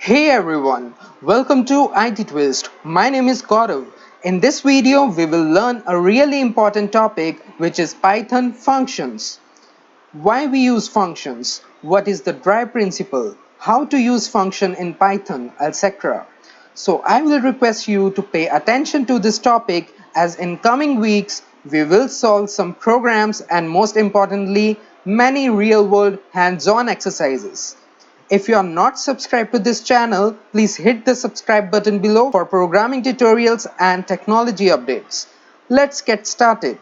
Hey everyone, welcome to IT Twist. My name is Gaurav. In this video, we will learn a really important topic which is Python functions. Why we use functions, what is the drive principle, how to use function in Python, etc. So I will request you to pay attention to this topic as in coming weeks we will solve some programs and most importantly many real-world hands-on exercises. If you are not subscribed to this channel, please hit the subscribe button below for programming tutorials and technology updates. Let's get started.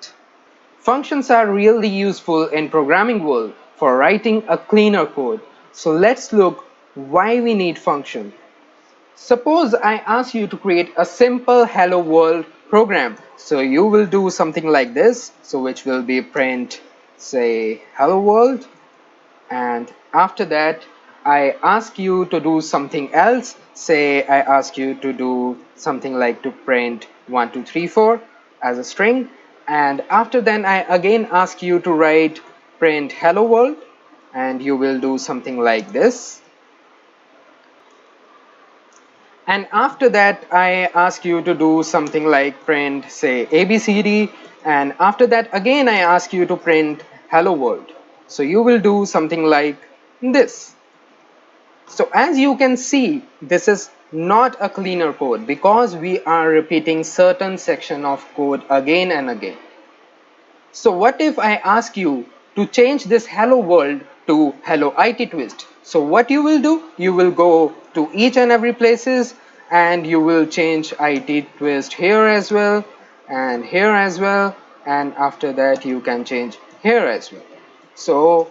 Functions are really useful in programming world for writing a cleaner code. So let's look why we need function. Suppose I ask you to create a simple hello world program. So you will do something like this. So which will be print say hello world, and after that I ask you to do something else. Say I ask you to do something like to print 1234 as a string, and after then I again ask you to write print hello world, and you will do something like this. And after that I ask you to do something like print say ABCD, and after that again I ask you to print hello world. So you will do something like this. So as you can see, this is not a cleaner code because we are repeating certain section of code again and again. So what if I ask you to change this hello world to hello IT twist? So what you will do, you will go to each and every places and you will change IT twist here as well and here as well, and after that you can change here as well.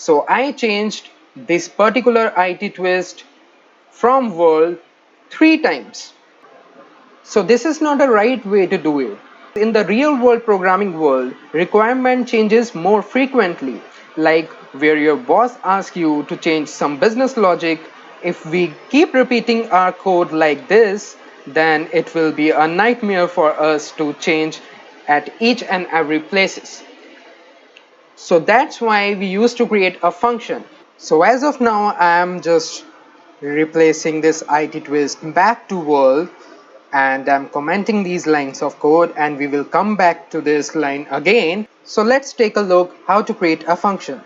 So I changed this particular IT twist from world 3 times. So this is not a right way to do it. In the real world programming world, requirement changes more frequently, like where your boss asks you to change some business logic. If we keep repeating our code like this, then it will be a nightmare for us to change at each and every places. So that's why we used to create a function. So as of now I am just replacing this IT twist back to world, and I'm commenting these lines of code, and we will come back to this line again. So let's take a look how to create a function.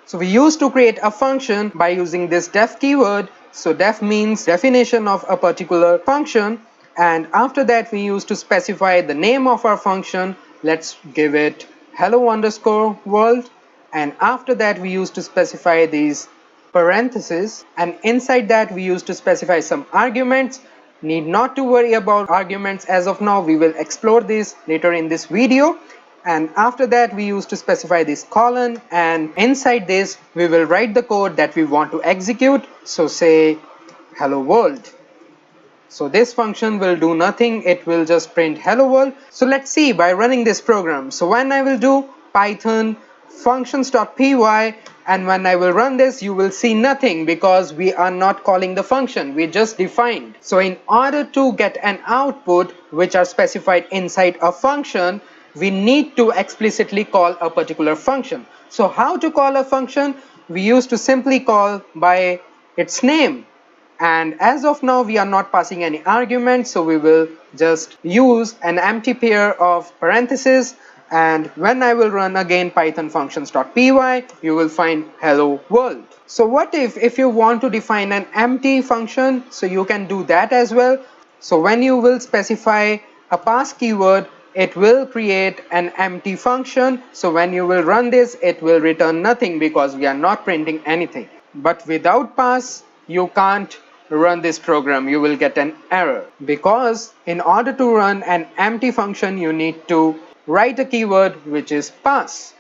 So we used to create a function by using this def keyword. So def means definition of a particular function, and after that we used to specify the name of our function. Let's give it hello underscore world, and after that we used to specify these parentheses, and inside that we used to specify some arguments. Need not to worry about arguments as of now, we will explore this later in this video. And after that we used to specify this colon, and inside this we will write the code that we want to execute. So say hello world. So this function will do nothing, it will just print hello world. So let's see by running this program. So when I will do python functions.py, and when I will run this, you will see nothing because we are not calling the function, we just defined. So in order to get an output which are specified inside a function, we need to explicitly call a particular function. So how to call a function? We used to simply call by its name. And as of now we are not passing any arguments, so we will just use an empty pair of parentheses, and when I will run again python functions.py, you will find hello world. So what if you want to define an empty function? So you can do that as well. So when you will specify a pass keyword, it will create an empty function. So when you will run this, it will return nothing because we are not printing anything. But without pass you can't run this program, you will get an error, because in order to run an empty function you need to write a keyword which is pass.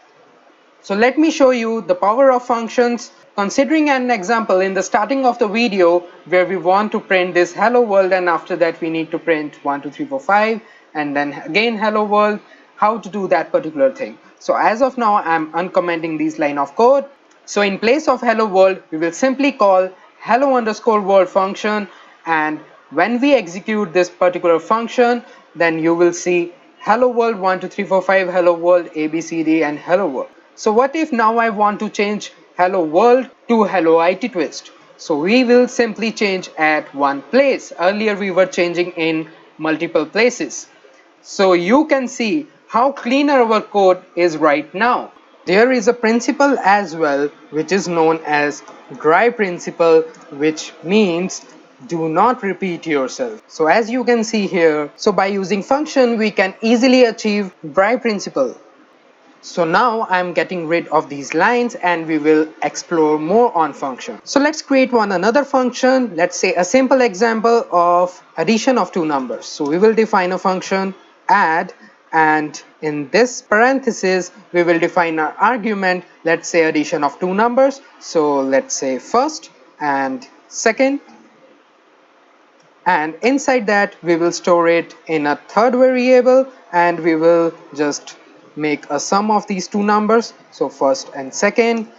So let me show you the power of functions, considering an example in the starting of the video where we want to print this hello world, and after that we need to print 1 2 3 4 5 and then again hello world. How to do that particular thing? So as of now I'm uncommenting these line of code. So in place of hello world we will simply call hello underscore world function, and when we execute this particular function, then you will see hello world 1 2 3 4 5, hello world ABCD, and hello world. So what if now I want to change hello world to hello IT twist? So we will simply change at one place. Earlier we were changing in multiple places. So you can see how cleaner our code is right now. There is a principle as well which is known as dry principle, which means do not repeat yourself. So as you can see here, so by using function we can easily achieve dry principle. So now I'm getting rid of these lines and we will explore more on function. So let's create another function. Let's say a simple example of addition of two numbers. So we will define a function add, and in this parenthesis we will define our argument. Let's say addition of two numbers. So let's say first and second, and inside that we will store it in a third variable, and we will just make a sum of these two numbers, so first and second,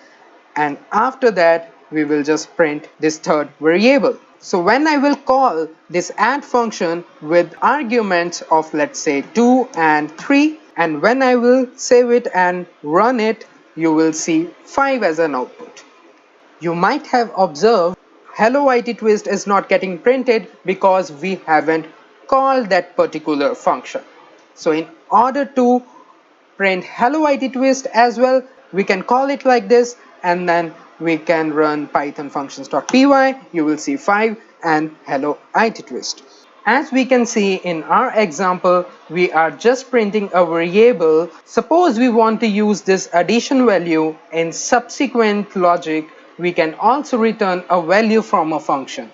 and after that we will just print this third variable. So when I will call this add function with arguments of let's say 2 and 3, and when I will save it and run it, you will see 5 as an output. You might have observed Hello IT Twist is not getting printed because we haven't called that particular function. So in order to print Hello IT Twist as well, we can call it like this, and then we can run python functions.py. You will see 5 and Hello IT Twist. As we can see in our example, we are just printing a variable. Suppose we want to use this addition value in subsequent logic, we can also return a value from a function.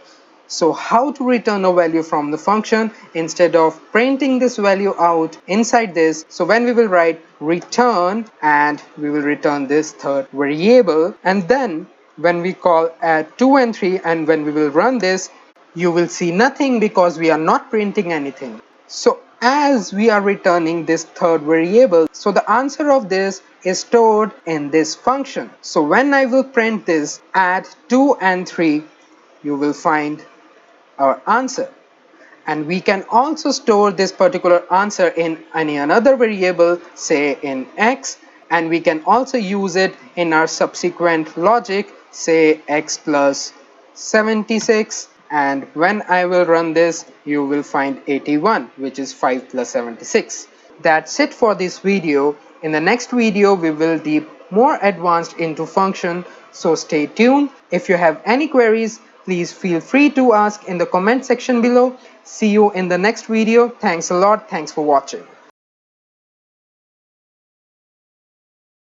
So how to return a value from the function instead of printing this value out inside this? So when we will write return, and we will return this third variable, and then when we call add 2 and 3, and when we will run this, you will see nothing because we are not printing anything. So as we are returning this third variable, so the answer of this is stored in this function. So when I will print this add 2 and 3, you will find our answer. And we can also store this particular answer in any another variable, say in x, and we can also use it in our subsequent logic, say x plus 76, and when I will run this, you will find 81, which is 5 plus 76. That's it for this video. In the next video we will deep more advanced into function, so stay tuned. If you have any queries, please feel free to ask in the comment section below. See you in the next video. Thanks a lot. Thanks for watching.